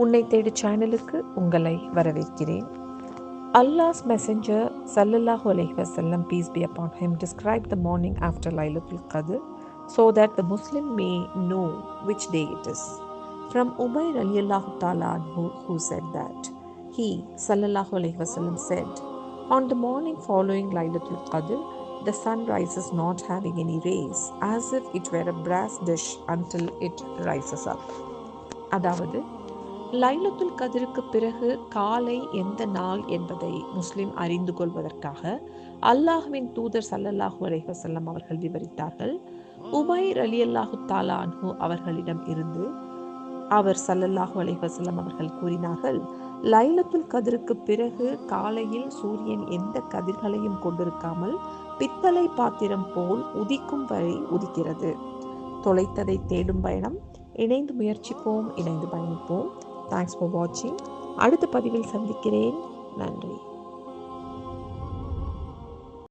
உன்னை தேடு சேனலுக்கு உங்களை வரவேற்கிறேன். Allah's Messenger sallallahu alaihi wasallam, peace be upon him, described the morning after Laylatul Qadr so that the Muslim may know which day it is. From Umayr radiallahu ta'ala anhu, who said that he sallallahu alaihi wasallam said, on the morning following Laylatul Qadr, the sun rises not having any rays, as if it were a brass dish until it rises up. அதாவது லைலத்துல் கதிருக்கு பிறகு காலை எந்த நாள் என்பதை முஸ்லிம் அறிந்து கொள்வதற்காக அல்லாஹ்வின் தூதர் ஸல்லல்லாஹு அலைஹி வஸல்லம் அவர்கள் விவரித்தார்கள். உமைர் ரலியல்லாஹு தஆலா அன்ஹு அவர்களிடம் இருந்து அவர் ஸல்லல்லாஹு அலைஹி வஸல்லம் அவர்கள் கூறினார்கள், லைலத்துல் கதிருக்கு பிறகு காலையில் சூரியன் எந்த கதிர்களையும் கொண்டிருக்காமல் பித்தளை பாத்திரம் போல் உதிக்கும் வரை உதிக்கிறது. தொலைத்ததை தேடும் பயணம். இணைந்து முயற்சிப்போம், இணைந்து பயணிப்போம். தேங்க்ஸ் ஃபார் வாட்சிங். அடுத்த பதிவில் சந்திக்கிறேன். நன்றி.